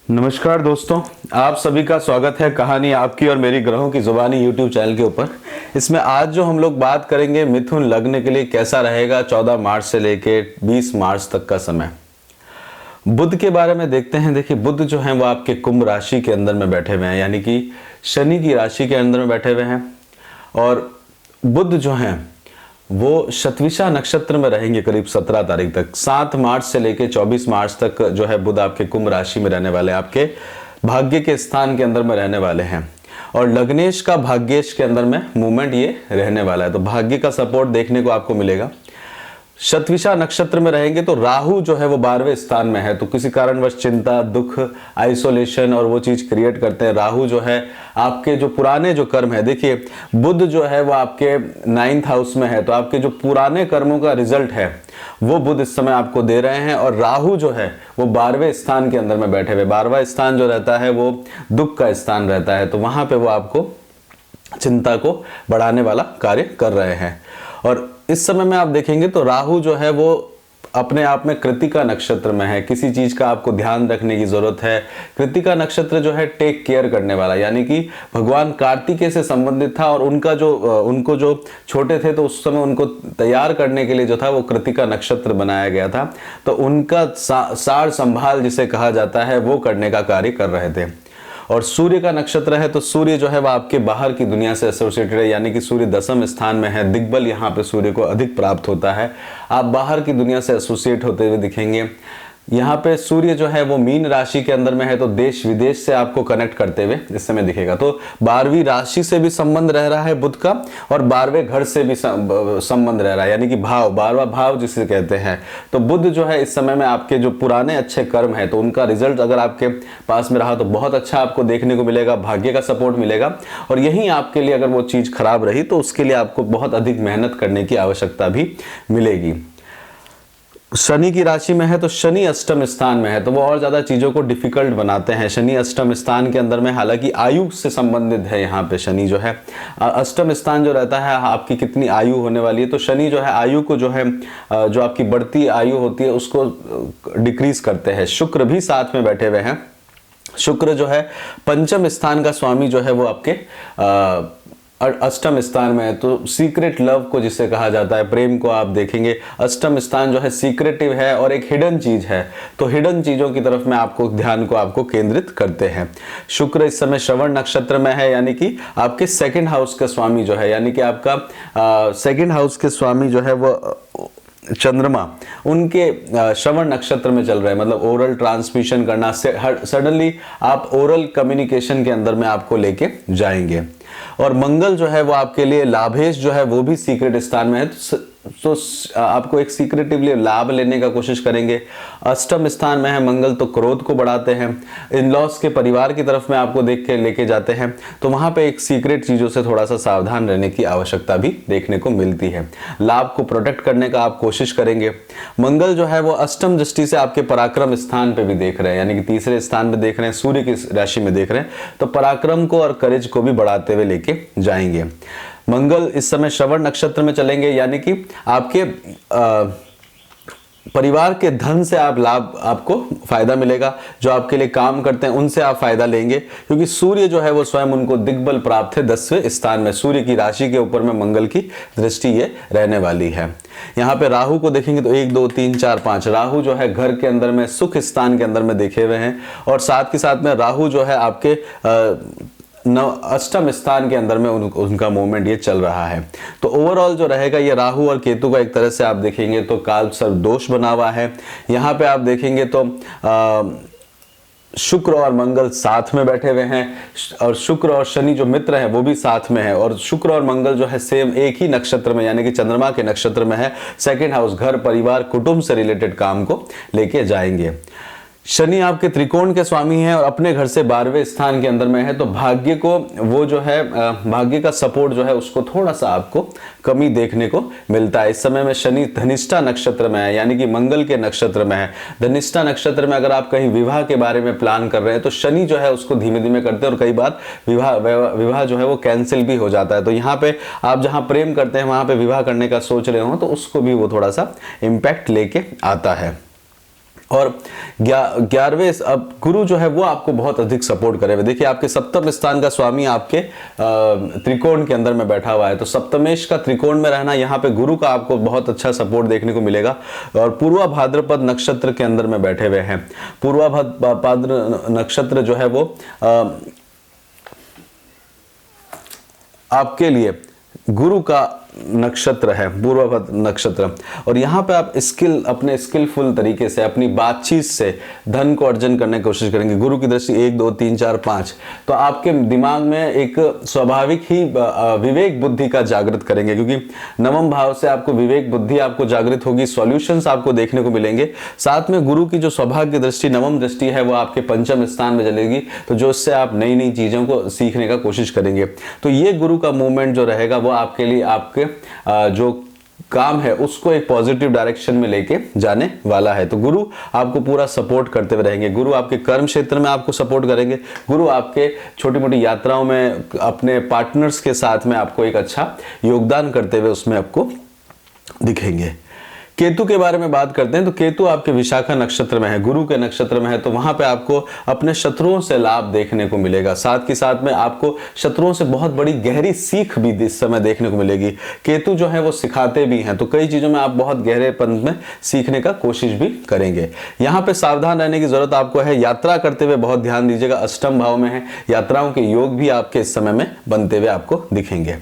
नमस्कार दोस्तों, आप सभी का स्वागत है कहानी आपकी और मेरी ग्रहों की जुबानी यूट्यूब चैनल के ऊपर। इसमें आज जो हम लोग बात करेंगे मिथुन लग्न के लिए कैसा रहेगा 14 मार्च से लेके 20 मार्च तक का समय। बुध के बारे में देखते हैं। देखिए, बुध जो है वो आपके कुंभ राशि के अंदर में बैठे हुए हैं, यानी कि शनि की राशि के अंदर में बैठे हुए हैं। और बुध जो है वो शतविशा नक्षत्र में रहेंगे करीब 17 तारीख तक। 7 मार्च से लेकर 24 मार्च तक जो है बुध आपके कुंभ राशि में रहने वाले, आपके भाग्य के स्थान के अंदर में रहने वाले हैं। और लग्नेश का भाग्येश के अंदर में मूवमेंट ये रहने वाला है, तो भाग्य का सपोर्ट देखने को आपको मिलेगा। शतविशा नक्षत्र में रहेंगे तो राहु जो है वो 12वें स्थान में है, तो किसी कारणवश चिंता, दुख, आइसोलेशन और वो चीज क्रिएट करते हैं। राहु जो है आपके जो पुराने जो कर्म है, देखिए बुध जो है वो आपके 9th हाउस में है, तो आपके जो पुराने कर्मों का रिजल्ट है वो बुध इस समय आपको दे रहे हैं। और राहु जो है वो 12वें स्थान के अंदर में बैठे हुए, 12वां स्थान जो रहता है वो दुख का स्थान रहता है, तो वहां पे वो आपको चिंता को बढ़ाने वाला कार्य कर रहे हैं। और इस समय में आप देखेंगे तो राहु जो है वो अपने आप में कृतिका नक्षत्र में है। किसी चीज का आपको ध्यान रखने की जरूरत है। कृतिका नक्षत्र जो है टेक केयर करने वाला, यानी कि भगवान कार्तिकेय से संबंधित था और उनको जो छोटे थे तो उस समय उनको तैयार करने के लिए जो था वो कृतिका नक्षत्र बनाया गया था, तो उनका सार संभाल जिसे कहा जाता है वो करने का कार्य कर रहे थे। और सूर्य का नक्षत्र है, तो सूर्य जो है वह आपके बाहर की दुनिया से एसोसिएटेड है, यानी कि सूर्य 10वें स्थान में है। दिग्बल यहाँ पे सूर्य को अधिक प्राप्त होता है, आप बाहर की दुनिया से एसोसिएट होते हुए दिखेंगे। यहाँ पे सूर्य जो है वो मीन राशि के अंदर में है, तो देश विदेश से आपको कनेक्ट करते हुए इस समय दिखेगा। तो 12वीं राशि से भी संबंध रह रहा है बुध का, और 12वें घर से भी संबंध रह रहा है, यानी कि भाव, 12वां भाव जिसे कहते हैं। तो बुध जो है इस समय में आपके जो पुराने अच्छे कर्म है तो उनका रिजल्ट अगर आपके पास में रहा तो बहुत अच्छा आपको देखने को मिलेगा, भाग्य का सपोर्ट मिलेगा। और यही आपके लिए अगर वो चीज खराब रही तो उसके लिए आपको बहुत अधिक मेहनत करने की आवश्यकता भी मिलेगी। शनि की राशि में है तो शनि अष्टम स्थान में है, तो वो और ज्यादा चीजों को डिफिकल्ट बनाते हैं। शनि अष्टम स्थान के अंदर में, हालांकि आयु से संबंधित है यहाँ पे शनि जो है। अष्टम स्थान जो रहता है आपकी कितनी आयु होने वाली है, तो शनि जो है आयु को जो है जो आपकी बढ़ती आयु होती है उसको डिक्रीज करते हैं। शुक्र भी साथ में बैठे हुए हैं। शुक्र जो है पंचम स्थान का स्वामी जो है वो आपके अष्टम स्थान में है, तो सीक्रेट लव को जिसे कहा जाता है, प्रेम को आप देखेंगे। अष्टम स्थान जो है सीक्रेटिव है और एक हिडन चीज है, तो हिडन चीजों की तरफ में आपको ध्यान को आपको केंद्रित करते हैं। शुक्र इस समय श्रवण नक्षत्र में है, यानी कि आपके सेकंड हाउस का स्वामी जो है, यानी कि आपका सेकंड हाउस के स्वामी जो है वो चंद्रमा उनके श्रवण नक्षत्र में चल रहे हैं, मतलब ओरल ट्रांसमिशन करना, सडनली आप ओरल कम्युनिकेशन के अंदर में आपको लेके जाएंगे। और मंगल जो है वो आपके लिए लाभेश जो है वो भी सीक्रेट स्थान में है, तो आपको एक सीक्रेटिवली लाभ लेने का कोशिश करेंगे। अष्टम स्थान में है मंगल, तो क्रोध को बढ़ाते हैं, इन लॉस के परिवार की तरफ में आपको देख के लेके जाते हैं, तो वहां पे एक सीक्रेट चीजों से थोड़ा सा सावधान रहने की आवश्यकता भी देखने को मिलती है। लाभ को प्रोटेक्ट करने का आप कोशिश करेंगे। मंगल जो है वो अष्टम दृष्टि से आपके पराक्रम स्थान पे भी देख रहे हैं, यानी कि तीसरे स्थान पे देख रहे हैं, सूर्य की राशि में देख रहे हैं, तो पराक्रम को और करेज को भी बढ़ाते हुए लेके जाएंगे। मंगल इस समय श्रवण नक्षत्र में चलेंगे, यानी कि आपके परिवार के धन से आप लाभ, आपको फायदा मिलेगा। जो आपके लिए काम करते हैं उनसे आप फायदा लेंगे, क्योंकि सूर्य जो है वो स्वयं उनको दिग्बल प्राप्त है 10वें स्थान में। सूर्य की राशि के ऊपर में मंगल की दृष्टि ये रहने वाली है। यहाँ पे राहु को देखेंगे तो 1 2 3 4 5 राहु जो है घर के अंदर में सुख स्थान के अंदर में देखे हुए हैं, और साथ के साथ में राहु जो है आपके अष्टम स्थान के अंदर में उनका मूवमेंट ये चल रहा है। तो ओवरऑल जो रहेगा ये राहु और केतु का एक तरह से आप देखेंगे तो काल सर्प दोष बना हुआ है। यहाँ पे आप देखेंगे तो शुक्र और मंगल साथ में बैठे हुए हैं, और शुक्र और शनि जो मित्र है वो भी साथ में है, और शुक्र और मंगल जो है सेम एक ही नक्षत्र में, यानी कि चंद्रमा के नक्षत्र में है। सेकंड हाउस, घर, परिवार, कुटुंब से रिलेटेड काम को लेके जाएंगे। शनि आपके त्रिकोण के स्वामी हैं और अपने घर से 12वें स्थान के अंदर में है, तो भाग्य को वो जो है भाग्य का सपोर्ट जो है उसको थोड़ा सा आपको कमी देखने को मिलता है। इस समय में शनि धनिष्ठा नक्षत्र में है, यानी कि मंगल के नक्षत्र में है। धनिष्ठा नक्षत्र में अगर आप कहीं विवाह के बारे में प्लान कर रहे हैं तो शनि जो है उसको धीमे धीमे करते हैं, और कई बार विवाह जो है वो कैंसिल भी हो जाता है। तो यहाँ पे आप जहाँ प्रेम करते हैं वहां पे विवाह करने का सोच रहे हो तो उसको भी वो थोड़ा सा इम्पैक्ट लेके आता है। और 11वें अब गुरु जो है वो आपको बहुत अधिक सपोर्ट करेगा। देखिए आपके सप्तम स्थान का स्वामी आपके त्रिकोण के अंदर में बैठा हुआ है, तो सप्तमेश का त्रिकोण में रहना, यहाँ पे गुरु का आपको बहुत अच्छा सपोर्ट देखने को मिलेगा। और पूर्वा भाद्रपद नक्षत्र के अंदर में बैठे हुए हैं। पूर्वा भाद्र नक्षत्र जो है वो आपके लिए गुरु का नक्षत्र है, पूर्वभद्र नक्षत्र। और यहाँ पे आप अपने स्किलफुल तरीके से अपनी बातचीत से धन को अर्जन करने की कोशिश करेंगे। गुरु की दृष्टि 1 2 3 4 5, तो आपके दिमाग में एक स्वाभाविक ही विवेक बुद्धि का जागृत करेंगे, क्योंकि नवम भाव से आपको विवेक बुद्धि आपको जागृत होगी, सॉल्यूशंस आपको देखने को मिलेंगे। साथ में गुरु की जो सौभाग्य दृष्टि नवम दृष्टि है वो आपके पंचम स्थान में चलेगी, तो जो इससे आप नई नई चीजों को सीखने का कोशिश करेंगे। तो ये गुरु का मूवमेंट जो रहेगा वो आपके लिए आपके जो काम है उसको एक पॉजिटिव डायरेक्शन में लेके जाने वाला है। तो गुरु आपको पूरा सपोर्ट करते हुए रहेंगे। गुरु आपके कर्म क्षेत्र में आपको सपोर्ट करेंगे। गुरु आपके छोटी मोटी यात्राओं में अपने पार्टनर्स के साथ में आपको एक अच्छा योगदान करते हुए उसमें आपको दिखेंगे। केतु के बारे में बात करते हैं तो केतु आपके विशाखा नक्षत्र में है, गुरु के नक्षत्र में है, तो वहां पे आपको अपने शत्रुओं से लाभ देखने को मिलेगा। साथ ही साथ में आपको शत्रुओं से बहुत बड़ी गहरी सीख भी इस समय देखने को मिलेगी। केतु जो है वो सिखाते भी हैं, तो कई चीजों में आप बहुत गहरेपन में सीखने का कोशिश भी करेंगे। यहाँ पे सावधान रहने की जरूरत आपको है। यात्रा करते हुए बहुत ध्यान दीजिएगा, अष्टम भाव में है, यात्राओं के योग भी आपके इस समय में बनते हुए आपको दिखेंगे।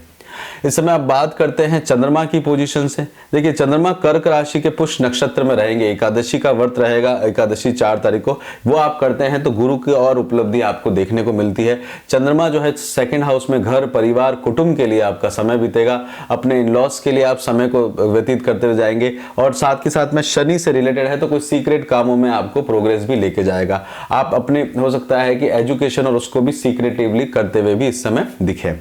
इस समय आप बात करते हैं चंद्रमा की पोजीशन से। देखिए चंद्रमा कर्क राशि के पुष्य नक्षत्र में रहेंगे। एकादशी का व्रत रहेगा, एकादशी 4 तारीख को, वो आप करते हैं तो गुरु की और उपलब्धि आपको देखने को मिलती है। चंद्रमा जो है 2nd हाउस में घर परिवार कुटुंब के लिए आपका समय बीतेगा। अपने इन लॉस के लिए आप समय को व्यतीत करते हुए जाएंगे। और साथ के साथ में शनि से रिलेटेड है तो कुछ सीक्रेट कामों में आपको प्रोग्रेस भी लेके जाएगा। आप अपने हो सकता है कि एजुकेशन और उसको भी सीक्रेटिवली करते हुए भी इस समय दिखे।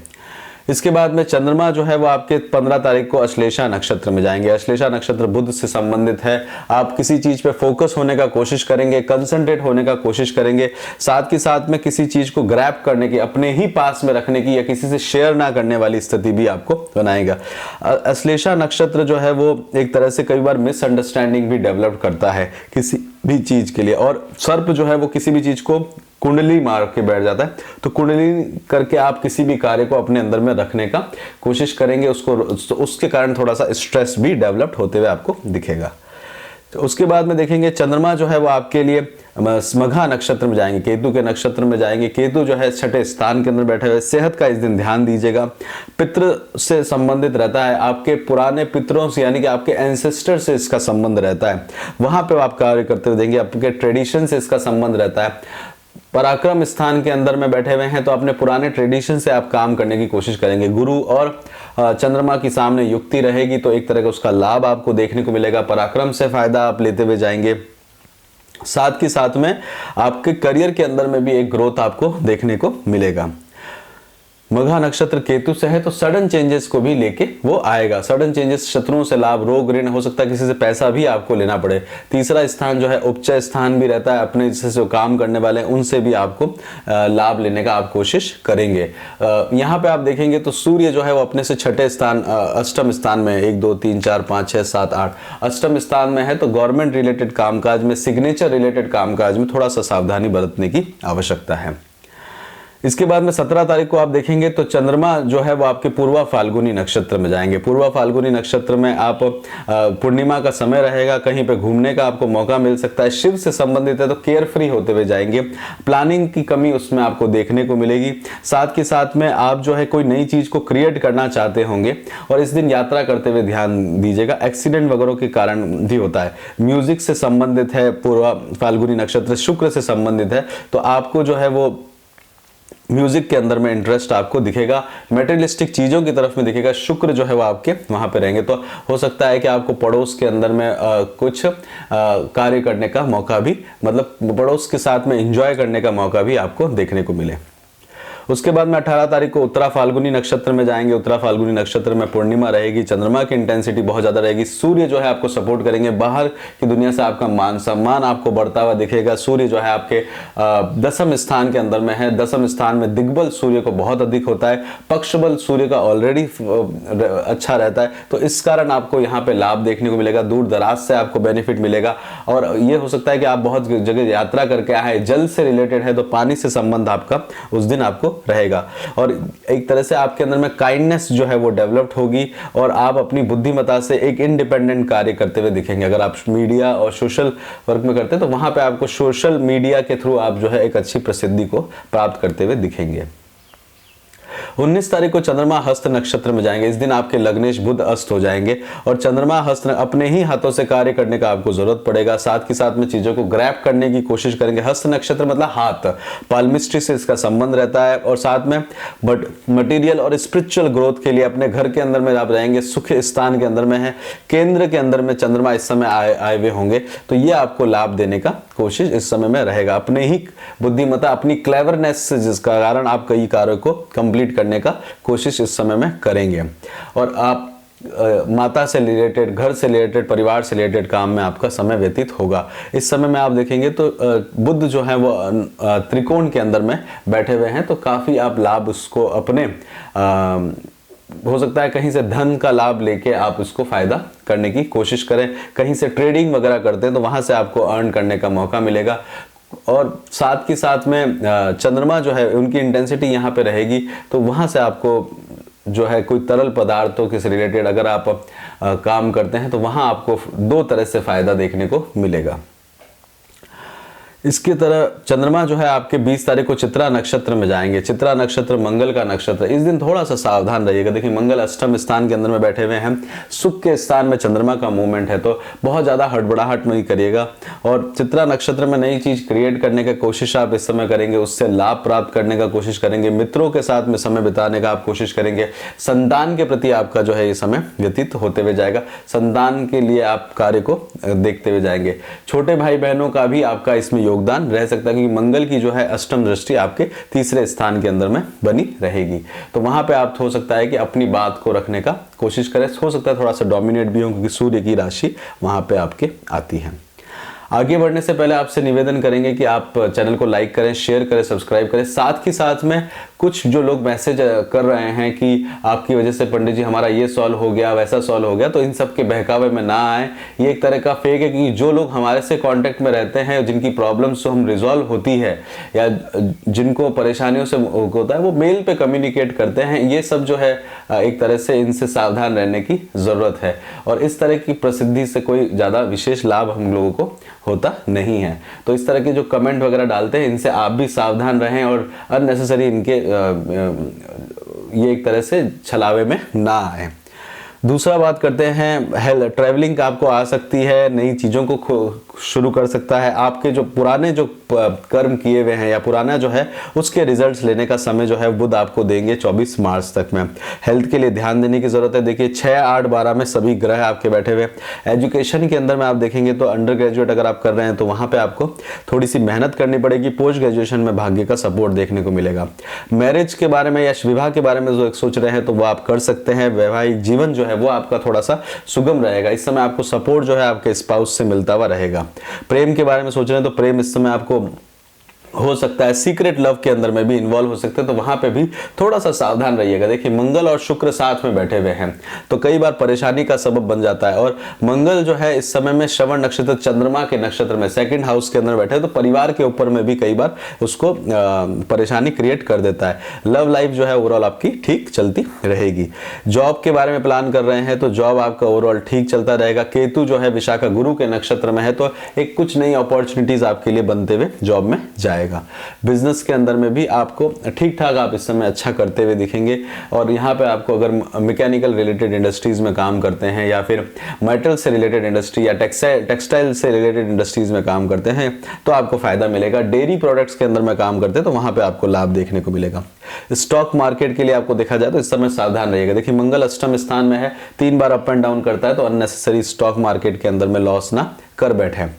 इसके बाद में चंद्रमा जो है वो आपके 15 तारीख को अश्लेषा नक्षत्र में जाएंगे। अश्लेषा नक्षत्र बुध से संबंधित है। आप किसी चीज पे फोकस होने का कोशिश करेंगे, कंसंट्रेट होने का कोशिश करेंगे। साथ के साथ में किसी चीज को ग्रैब करने की, अपने ही पास में रखने की या किसी से शेयर ना करने वाली स्थिति भी आपको बनाएगा। अश्लेषा नक्षत्र जो है वो एक तरह से कई बार मिसअंडरस्टैंडिंग भी डेवलप करता है किसी भी चीज के लिए। और सर्प जो है वो किसी भी चीज को कुंडली मार के बैठ जाता है, तो कुंडली करके आप किसी भी कार्य को अपने अंदर में रखने का कोशिश करेंगे, उसके कारण थोड़ा सा स्ट्रेस भी डेवलप होते हुए आपको दिखेगा। तो उसके बाद में देखेंगे चंद्रमा जो है वो आपके लिए मघा नक्षत्र में जाएंगे, केतु के नक्षत्र में जाएंगे। केतु जो है 6ठे स्थान के अंदर बैठे हुए। सेहत का इस दिन ध्यान दीजिएगा। पितृ से संबंधित रहता है, आपके पुराने पितरों से यानी कि आपके एंसेस्टर से इसका संबंध रहता है, वहां पे आप कार्य करते हुए देंगे। आपके ट्रेडिशन से इसका संबंध रहता है। पराक्रम स्थान के अंदर में बैठे हुए हैं तो अपने पुराने ट्रेडिशन से आप काम करने की कोशिश करेंगे। गुरु और चंद्रमा की सामने युक्ति रहेगी तो एक तरह का उसका लाभ आपको देखने को मिलेगा। पराक्रम से फायदा आप लेते हुए जाएंगे। साथ के साथ में आपके करियर के अंदर में भी एक ग्रोथ आपको देखने को मिलेगा। मघा नक्षत्र केतु से है तो सडन चेंजेस को भी लेके वो आएगा। सडन चेंजेस, शत्रुओं से लाभ, रोग ऋण, हो सकता है किसी से पैसा भी आपको लेना पड़े। तीसरा स्थान जो है उपचय स्थान भी रहता है, अपने जैसे जो काम करने वाले हैं उनसे भी आपको लाभ लेने का आप कोशिश करेंगे। यहाँ पे आप देखेंगे तो सूर्य जो है वो अपने से 6ठे स्थान अष्टम स्थान में 1 2 3 4 5 6 7 8 अष्टम स्थान में है, तो गवर्नमेंट रिलेटेड कामकाज में, सिग्नेचर रिलेटेड कामकाज में थोड़ा सा सावधानी बरतने की आवश्यकता है। इसके बाद में 17 तारीख को आप देखेंगे तो चंद्रमा जो है वो आपके पूर्वा फाल्गुनी नक्षत्र में जाएंगे। पूर्वा फाल्गुनी नक्षत्र में आप पूर्णिमा का समय रहेगा, कहीं पे घूमने का आपको मौका मिल सकता है। शिव से संबंधित है तो केयर फ्री होते हुए जाएंगे। प्लानिंग की कमी उसमें आपको देखने को मिलेगी। साथ के साथ में आप जो है कोई नई चीज को क्रिएट करना चाहते होंगे और इस दिन यात्रा करते हुए ध्यान दीजिएगा। एक्सीडेंट वगैरह के कारण भी होता है। म्यूजिक से संबंधित है, पूर्वा फाल्गुनी नक्षत्र शुक्र से संबंधित है, तो आपको जो है वो म्यूजिक के अंदर में इंटरेस्ट आपको दिखेगा। मेटेरियलिस्टिक चीजों की तरफ में दिखेगा। शुक्र जो है वो आपके वहां पे रहेंगे, तो हो सकता है कि आपको पड़ोस के अंदर में कुछ कार्य करने का मौका भी, मतलब पड़ोस के साथ में एंजॉय करने का मौका भी आपको देखने को मिले। उसके बाद में 18 तारीख को उत्तरा फाल्गुनी नक्षत्र में जाएंगे। उत्तरा फाल्गुनी नक्षत्र में पूर्णिमा रहेगी, चंद्रमा की इंटेंसिटी बहुत ज्यादा रहेगी, सूर्य जो है आपको सपोर्ट करेंगे, बाहर की दुनिया से आपका मान सम्मान आपको बढ़ता हुआ दिखेगा। सूर्य जो है आपके दसम स्थान के अंदर में है, दसम स्थान में दिग्बल सूर्य को बहुत अधिक होता है, पक्षबल सूर्य का ऑलरेडी अच्छा रहता है, तो इस कारण आपको यहाँ पे लाभ देखने को मिलेगा, दूर दराज से आपको बेनिफिट मिलेगा। और ये हो सकता है कि आप बहुत जगह यात्रा करके आए, जल से रिलेटेड है तो पानी से संबंध आपका उस दिन आपको रहेगा, और एक तरह से आपके अंदर में काइंडनेस जो है वो डेवलप्ड होगी और आप अपनी बुद्धिमत्ता से एक इंडिपेंडेंट कार्य करते हुए दिखेंगे। अगर आप मीडिया और सोशल वर्क में करते हैं तो वहां पे आपको सोशल मीडिया के थ्रू आप जो है एक अच्छी प्रसिद्धि को प्राप्त करते हुए दिखेंगे। 19 तारीख को चंद्रमा हस्त नक्षत्र में जाएंगे। इस दिन आपके लग्नेश बुध अस्त हो जाएंगे और चंद्रमा हस्त अपने ही हाथों से कार्य करने का आपको जरूरत पड़ेगा, साथ ही साथ में चीजों को ग्रैब करने की कोशिश करेंगे। हस्त नक्षत्र मतलब हाथ, पाल्मिस्ट्री से इसका संबंध रहता है, और साथ में बट मटेरियल और स्पिरिचुअल ग्रोथ के लिए अपने घर के अंदर में आप रहेंगे, सुख स्थान के अंदर में है, केंद्र के अंदर में चंद्रमा इस समय आए हुए होंगे, तो ये आपको लाभ देने का कोशिश इस समय में रहेगा। अपने ही बुद्धिमत्ता, अपनी क्लेवरनेस से जिसका कारण आप कई कार्यों को कंप्लीट करने का कोशिश इस समय में करेंगे, और आप माता से रिलेटेड, घर से रिलेटेड, परिवार से रिलेटेड काम में आपका समय व्यतीत होगा। इस समय में आप देखेंगे तो बुध जो है वो त्रिकोण के अंदर में बैठे हुए हैं, तो काफी आप लाभ उसको अपने हो सकता है कहीं से धन का लाभ लेके आप उसको फायदा करने की कोशिश करें। कहीं से ट्रेडिंग वगैरह करते हैं तो वहां से आपको अर्न करने का मौका मिलेगा, और साथ ही साथ में चंद्रमा जो है उनकी इंटेंसिटी यहाँ पे रहेगी, तो वहां से आपको जो है कोई तरल पदार्थों के से रिलेटेड अगर आप काम करते हैं तो वहां आपको दो तरह से फायदा देखने को मिलेगा। इसकी तरह चंद्रमा जो है आपके 20 तारीख को चित्रा नक्षत्र में जाएंगे। चित्रा नक्षत्र मंगल का नक्षत्र, इस दिन थोड़ा सा सावधान रहिएगा। देखिए मंगल अष्टम स्थान के अंदर में बैठे हुए हैं, सुख के स्थान में चंद्रमा का मूवमेंट है, तो बहुत ज्यादा हड़बड़ाहट नहीं करिएगा, और चित्रा नक्षत्र में नई चीज क्रिएट करने की कोशिश आप इस समय करेंगे, उससे लाभ प्राप्त करने का कोशिश करेंगे, मित्रों के साथ में समय बिताने का आप कोशिश करेंगे, संतान के प्रति आपका जो है ये समय व्यतीत होते हुए जाएगा, संतान के लिए आप कार्य को देखते हुए जाएंगे। छोटे भाई बहनों का भी आपका इसमें योगदान रह सकता है, क्योंकि मंगल की जो है अष्टम दृष्टि आपके तीसरे स्थान के अंदर में बनी रहेगी, तो वहां पे आप हो सकता है कि अपनी बात को रखने का कोशिश करें। हो सकता है थोड़ा सा डोमिनेट भी हो, क्योंकि सूर्य की राशि वहां पे आपके आती है। आगे बढ़ने से पहले आपसे निवेदन करेंगे कि आप चैनल को लाइक करें, शेयर करें, सब्सक्राइब करें। साथ ही साथ में कुछ जो लोग मैसेज कर रहे हैं कि आपकी वजह से पंडित जी हमारा ये सॉल्व हो गया, वैसा सॉल्व हो गया, तो इन सब के बहकावे में ना आए। ये एक तरह का फेक है कि जो लोग हमारे से कांटेक्ट में रहते हैं, जिनकी प्रॉब्लम्स तो हम रिजॉल्व होती है या जिनको परेशानियों से होता है, वो मेल पे कम्युनिकेट करते हैं। ये सब जो है एक तरह से इनसे सावधान रहने की जरूरत है, और इस तरह की प्रसिद्धि से कोई ज्यादा विशेष लाभ हम लोगों को होता नहीं है। तो इस तरह के जो कमेंट वगैरह डालते हैं, इनसे आप भी सावधान रहें और अननेसेसरी इनके ये एक तरह से छलावे में ना आए। दूसरा बात करते हैं हेल्थ, ट्रैवलिंग आपको आ सकती है, नई चीज़ों को शुरू कर सकता है। आपके जो पुराने जो कर्म किए हुए हैं या पुराना जो है उसके रिजल्ट्स लेने का समय जो है बुध आपको देंगे 24 मार्च तक में। हेल्थ के लिए ध्यान देने की जरूरत है। देखिए 6, 8, 12 में सभी ग्रह आपके बैठे हुए। एजुकेशन के अंदर में आप देखेंगे तो अंडर ग्रेजुएट अगर आप कर रहे हैं तो वहां पे आपको थोड़ी सी मेहनत करनी पड़ेगी। पोस्ट ग्रेजुएशन में भाग्य का सपोर्ट देखने को मिलेगा। मैरिज के बारे में या विवाह के बारे में जो सोच रहे हैं तो वो आप कर सकते हैं। वैवाहिक जीवन जो है वो आपका थोड़ा सा सुगम रहेगा। इस समय आपको सपोर्ट जो है आपके स्पाउस से मिलता हुआ रहेगा। प्रेम के बारे में सोच रहे हैं तो प्रेम इस समय आपको हो सकता है सीक्रेट लव के अंदर में भी इन्वॉल्व हो सकते हैं, तो वहां पे भी थोड़ा सा सावधान रहिएगा। देखिए मंगल और शुक्र साथ में बैठे हुए हैं तो कई बार परेशानी का सबब बन जाता है। और मंगल जो है इस समय में श्रवण नक्षत्र चंद्रमा के नक्षत्र में सेकंड हाउस के अंदर बैठे, तो परिवार के ऊपर में भी कई बार उसको परेशानी क्रिएट कर देता है। लव लाइफ जो है ओवरऑल आपकी ठीक चलती रहेगी। जॉब के बारे में प्लान कर रहे हैं तो जॉब आपका ओवरऑल ठीक चलता रहेगा। केतु जो है विशाखा गुरु के नक्षत्र में है, तो एक कुछ नई अपॉर्चुनिटीज आपके लिए बनते हुए जॉब में जाएगा। बिजनेस के अंदर में भी आपको ठीक ठाक आप इस समय अच्छा करते हुए दिखेंगे। और यहाँ पे आपको अगर मैकेनिकल रिलेटेड इंडस्ट्रीज में काम करते हैं या फिर मेटल से रिलेटेड इंडस्ट्री या टेक्सटाइल से रिलेटेड इंडस्ट्रीज में काम करते हैं तो आपको फायदा मिलेगा। डेयरी प्रोडक्ट्स के अंदर में काम करते हैं तो वहां पे आपको लाभ देखने को मिलेगा। स्टॉक मार्केट के लिए आपको देखा जाए तो इस समय सावधान रहिएगा। देखिए मंगल अष्टम स्थान में है, 3 बार अप एंड डाउन करता है, तो अननेसेसरी स्टॉक मार्केट के अंदर में लॉस ना कर बैठे।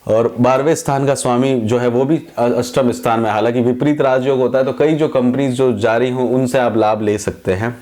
और 12वें स्थान का स्वामी जो है वो भी अष्टम स्थान में, हालांकि विपरीत राजयोग होता है तो कई जो कंपनीज जो जारी हों उनसे आप लाभ ले सकते हैं,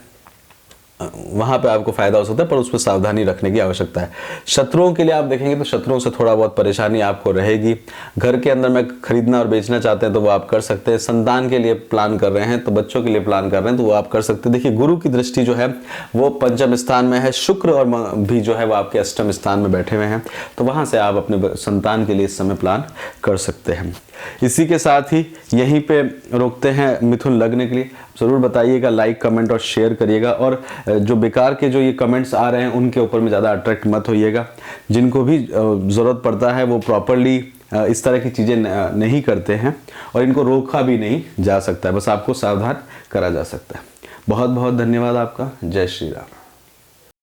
वहां पे आपको फायदा हो सकता है, पर उसमें सावधानी रखने की आवश्यकता है। शत्रुओं के लिए आप देखेंगे तो शत्रुओं से थोड़ा बहुत परेशानी आपको रहेगी। घर के अंदर में खरीदना और बेचना चाहते हैं तो वो आप कर सकते हैं। संतान के लिए प्लान कर रहे हैं तो बच्चों के लिए प्लान कर रहे हैं तो वो आप कर सकते हैं। देखिए गुरु की दृष्टि जो है वो पंचम स्थान में है, शुक्र और भी जो है वो आपके अष्टम स्थान में बैठे हुए हैं, तो वहां से आप अपने संतान के लिए इस समय प्लान कर सकते हैं। इसी के साथ ही यहीं पे रोकते हैं मिथुन लग्न के लिए। ज़रूर बताइएगा, लाइक कमेंट और शेयर करिएगा, और जो बेकार के जो ये कमेंट्स आ रहे हैं उनके ऊपर में ज़्यादा अट्रैक्ट मत होइएगा। जिनको भी ज़रूरत पड़ता है वो प्रॉपरली इस तरह की चीज़ें नहीं करते हैं और इनको रोका भी नहीं जा सकता है, बस आपको सावधान करा जा सकता है। बहुत बहुत धन्यवाद आपका। जय श्री राम।